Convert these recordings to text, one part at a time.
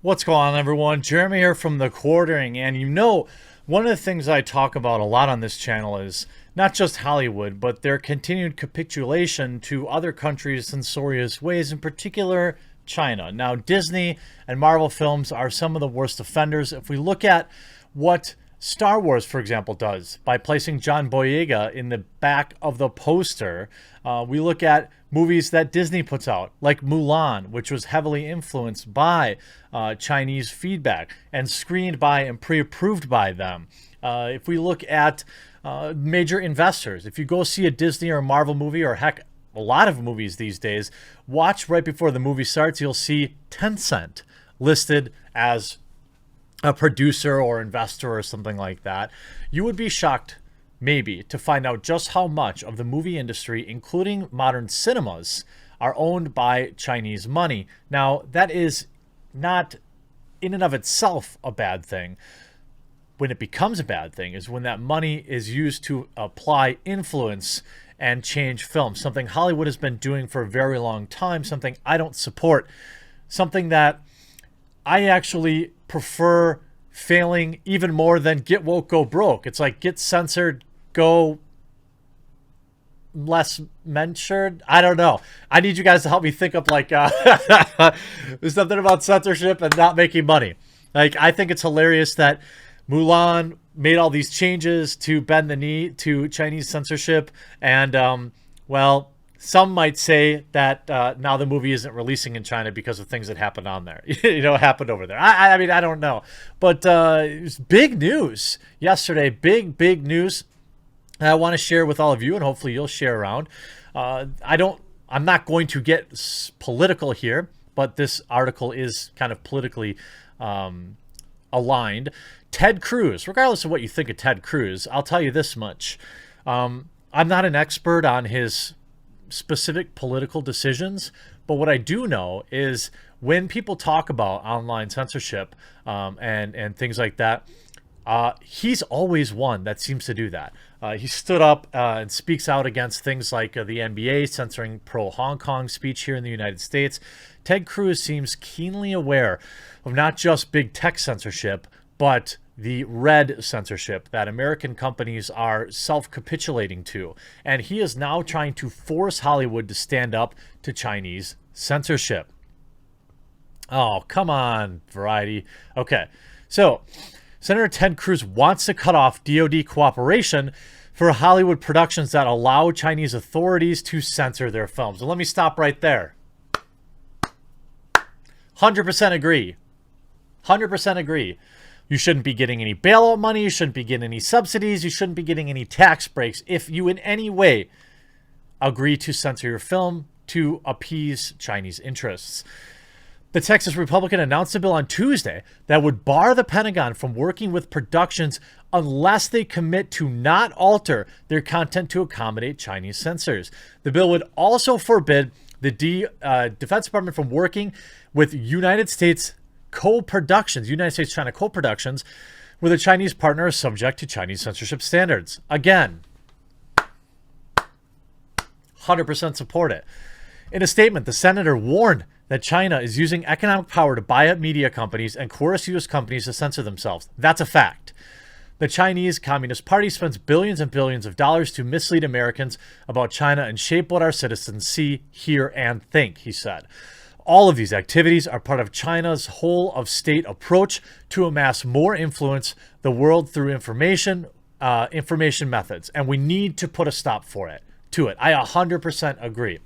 What's going on, everyone? Jeremy here from The Quartering. And one of the things I talk about a lot on this channel is not just Hollywood, but their continued capitulation to other countries' censorious ways, in particular China. Now, Disney and Marvel films are some of the worst offenders. If we look at what Star Wars, for example, does by placing John Boyega in the back of the poster, we look at movies that Disney puts out, like Mulan, which was heavily influenced by Chinese feedback and screened by and pre-approved by them. If we look at major investors, if you go see a Disney or a Marvel movie, or heck, a lot of movies these days, watch right before the movie starts, you'll see Tencent listed as a producer or investor or something like that. You would be shocked, maybe, to find out just how much of the movie industry, including modern cinemas, are owned by Chinese money. Now, that is not in and of itself a bad thing. When it becomes a bad thing is when that money is used to apply influence and change film, something Hollywood has been doing for a very long time, something I don't support, something that I actually prefer failing even more than get woke, go broke. It's like get censored, go less mentioned. I don't know. I need you guys to help me think up like there's something about censorship and not making money. Like, I think it's hilarious that Mulan made all these changes to bend the knee to Chinese censorship. And, well, some might say that now the movie isn't releasing in China because of things that happened on there. Happened over there. I mean, I don't know. But it was big news yesterday. Big news I want to share with all of you, and hopefully you'll share around. I'm not going to get political here, but this article is kind of politically aligned. Ted Cruz, regardless of what you think of Ted Cruz, I'll tell you this much. I'm not an expert on his specific political decisions, but what I do know is when people talk about online censorship and things like that, he's always one that seems to do that. He stood up and speaks out against things like the NBA censoring pro-Hong Kong speech here in the United States. Ted Cruz seems keenly aware of not just big tech censorship, but the red censorship that American companies are self-capitulating to. And he is now trying to force Hollywood to stand up to Chinese censorship. Oh, come on, Variety. Okay, so Senator Ted Cruz wants to cut off DoD cooperation for Hollywood productions that allow Chinese authorities to censor their films. And let me stop right there. 100% agree. 100% agree. You shouldn't be getting any bailout money. You shouldn't be getting any subsidies. You shouldn't be getting any tax breaks if you in any way agree to censor your film to appease Chinese interests. The Texas Republican announced a bill on Tuesday that would bar the Pentagon from working with productions unless they commit to not alter their content to accommodate Chinese censors. The bill would also forbid the Defense Department from working with United States China co-productions where the Chinese partner is subject to Chinese censorship standards. Again, 100% support it. In a statement, the senator warned that China is using economic power to buy up media companies and coerce U.S. companies to censor themselves. That's a fact. The Chinese Communist Party spends billions and billions of dollars to mislead Americans about China and shape what our citizens see, hear, and think, he said. All of these activities are part of China's whole-of-state approach to amass more influence the world through information methods, and we need to put a stop to it. I 100% agree.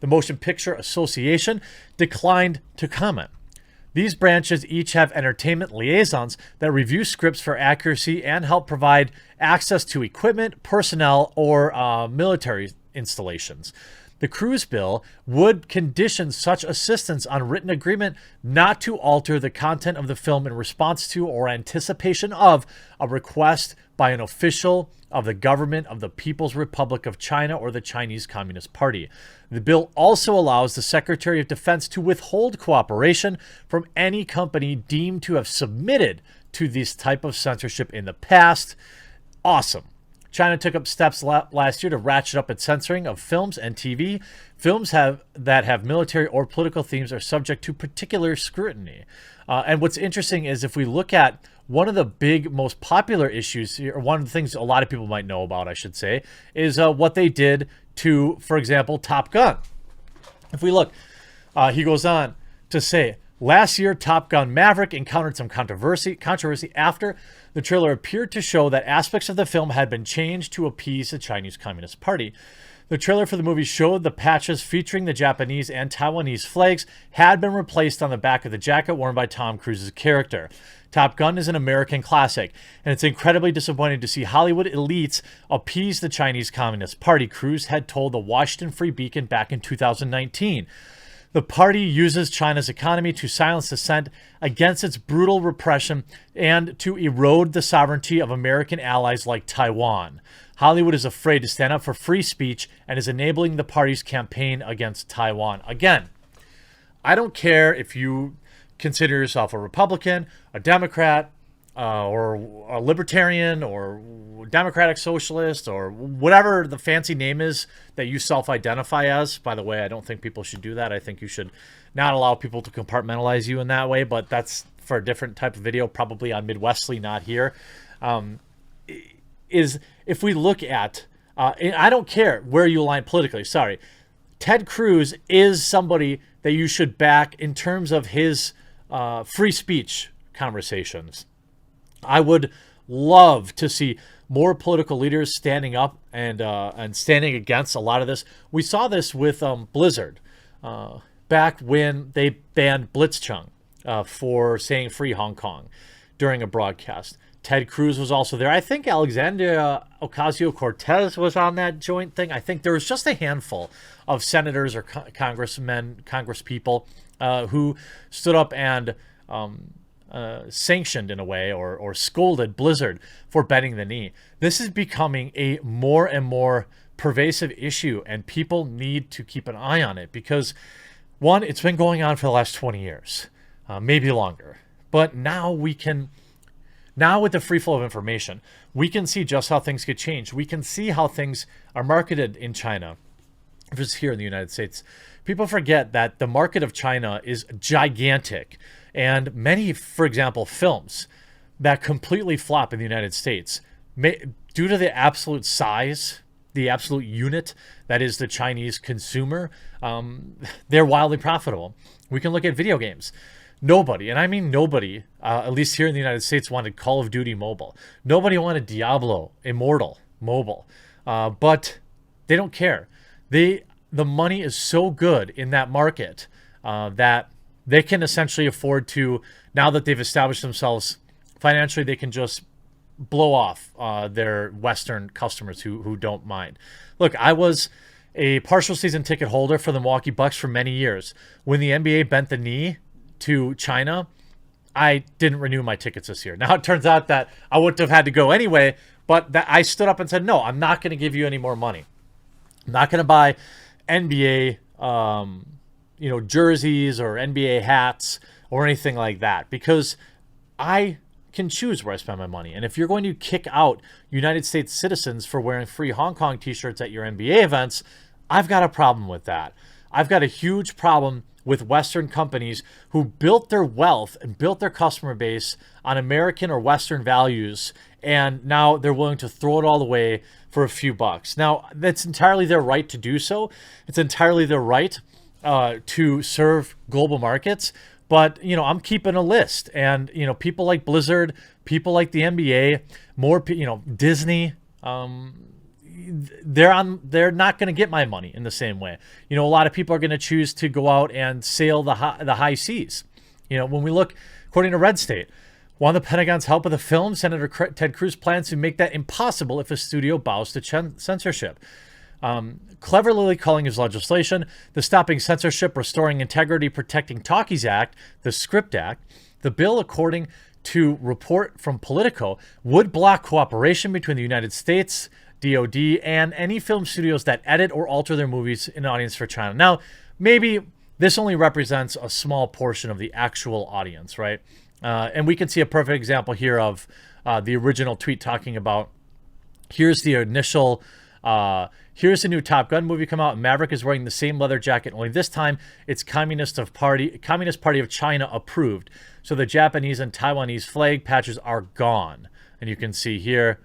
The Motion Picture Association declined to comment. These branches each have entertainment liaisons that review scripts for accuracy and help provide access to equipment, personnel, or military installations. The Cruz Bill would condition such assistance on written agreement not to alter the content of the film in response to or anticipation of a request by an official of the government of the People's Republic of China or the Chinese Communist Party. The bill also allows the Secretary of Defense to withhold cooperation from any company deemed to have submitted to this type of censorship in the past. Awesome. China took up steps last year to ratchet up its censoring of films and TV. Films that have military or political themes are subject to particular scrutiny. And what's interesting is if we look at one of the big, most popular issues here, or one of the things a lot of people might know about, I should say, is what they did to, for example, Top Gun. If we look, he goes on to say, last year, Top Gun Maverick encountered some controversy after the trailer appeared to show that aspects of the film had been changed to appease the Chinese Communist Party. The trailer for the movie showed the patches featuring the Japanese and Taiwanese flags had been replaced on the back of the jacket worn by Tom Cruise's character. Top Gun is an American classic, and it's incredibly disappointing to see Hollywood elites appease the Chinese Communist Party, Cruise had told the Washington Free Beacon back in 2019. The party uses China's economy to silence dissent against its brutal repression and to erode the sovereignty of American allies like Taiwan. Hollywood is afraid to stand up for free speech and is enabling the party's campaign against Taiwan. Again, I don't care if you consider yourself a Republican, a Democrat, or a libertarian, or democratic socialist, or whatever the fancy name is that you self-identify as. By the way, I don't think people should do that. I think you should not allow people to compartmentalize you in that way, but that's for a different type of video, probably on Midwestly, not here. Is if we look at, I don't care where you align politically, sorry, Ted Cruz is somebody that you should back in terms of his free speech conversations. I would love to see more political leaders standing up and standing against a lot of this. We saw this with Blizzard back when they banned Blitzchung for saying free Hong Kong during a broadcast. Ted Cruz was also there. I think Alexandria Ocasio-Cortez was on that joint thing. I think there was just a handful of senators or congressmen, congresspeople who stood up and sanctioned in a way or scolded Blizzard for bending the knee. This is becoming a more and more pervasive issue, and people need to keep an eye on it because, one, it's been going on for the last 20 years, maybe longer. But now with the free flow of information, we can see just how things get changed. We can see how things are marketed in China versus here in the United States. People forget that the market of China is gigantic. And many, for example, films that completely flop in the United States, due to the absolute size, the absolute unit that is the Chinese consumer, they're wildly profitable. We can look at video games. Nobody, and I mean nobody, at least here in the United States, wanted Call of Duty Mobile. Nobody wanted Diablo Immortal Mobile, but they don't care. The money is so good in that market that they can essentially afford to, now that they've established themselves financially, they can just blow off their Western customers who don't mind. Look, I was a partial season ticket holder for the Milwaukee Bucks for many years. When the NBA bent the knee to China, I didn't renew my tickets this year. Now, it turns out that I wouldn't have had to go anyway, but that I stood up and said, no, I'm not going to give you any more money. I'm not going to buy NBA jerseys or NBA hats or anything like that because I can choose where I spend my money. And if you're going to kick out United States citizens for wearing free Hong Kong t-shirts at your NBA events, I've got a problem with that. I've got a huge problem with Western companies who built their wealth and built their customer base on American or Western values, and now they're willing to throw it all away for a few bucks. Now, that's entirely their right to do so. It's entirely their right to serve global markets. But, I'm keeping a list. And, people like Blizzard, people like the NBA, Disney, they're not going to get my money in the same way. A lot of people are going to choose to go out and sail the high seas. When we look, according to Red State, want the Pentagon's help with a film? Senator Ted Cruz plans to make that impossible if a studio bows to censorship. Cleverly calling his legislation the Stopping Censorship, Restoring Integrity, Protecting Talkies Act, the Script Act. The bill, according to report from Politico, would block cooperation between the United States, DOD, and any film studios that edit or alter their movies in audience for China. Now, maybe this only represents a small portion of the actual audience, right? And we can see a perfect example here of the original tweet talking about Here's the initial, here's the new Top Gun movie come out. Maverick is wearing the same leather jacket, only this time it's Communist Party of China approved. So the Japanese and Taiwanese flag patches are gone. And you can see here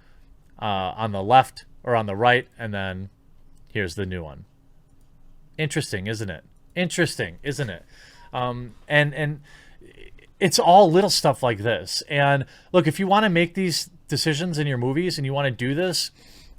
on the left or on the right, and then here's the new one. Interesting, isn't it? Interesting, isn't it? And it's all little stuff like this. And look, if you want to make these decisions in your movies and you want to do this,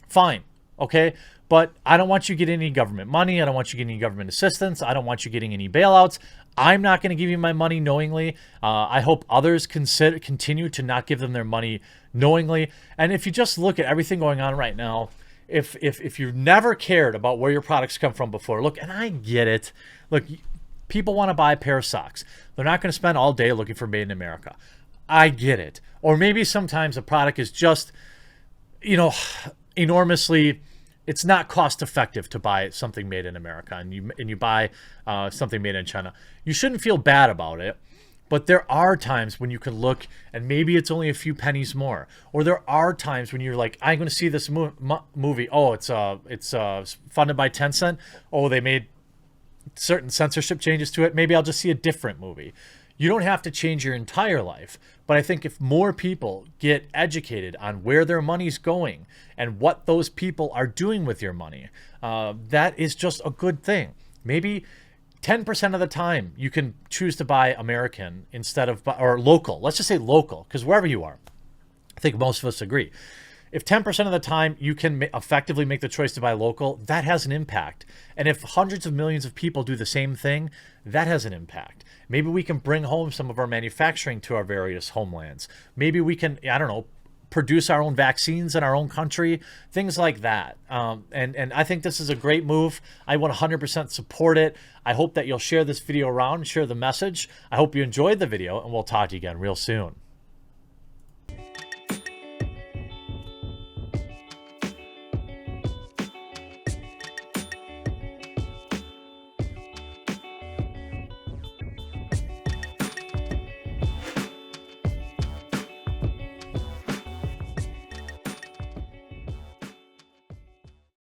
fine, okay? But I don't want you getting any government money. I don't want you getting any government assistance. I don't want you getting any bailouts. I'm not going to give you my money knowingly. I hope others continue to not give them their money knowingly. And if you just look at everything going on right now, if you've never cared about where your products come from before, look, and I get it. Look, people want to buy a pair of socks. They're not going to spend all day looking for Made in America. I get it. Or maybe sometimes a product is just, you know, enormously, it's not cost effective to buy something made in America, and you buy something made in China. You shouldn't feel bad about it. But there are times when you can look and maybe it's only a few pennies more. Or there are times when you're like, I'm going to see this movie. Oh, it's funded by Tencent. Oh, they made certain censorship changes to it. Maybe I'll just see a different movie. You don't have to change your entire life. But I think if more people get educated on where their money's going and what those people are doing with your money, that is just a good thing. Maybe 10% of the time you can choose to buy American instead of, or local. Let's just say local, because wherever you are, I think most of us agree. If 10% of the time you can effectively make the choice to buy local, that has an impact. And if hundreds of millions of people do the same thing, that has an impact. Maybe we can bring home some of our manufacturing to our various homelands. Maybe we can, I don't know, produce our own vaccines in our own country, things like that. And I think this is a great move. I 100% support it. I hope that you'll share this video around, share the message. I hope you enjoyed the video, and we'll talk to you again real soon.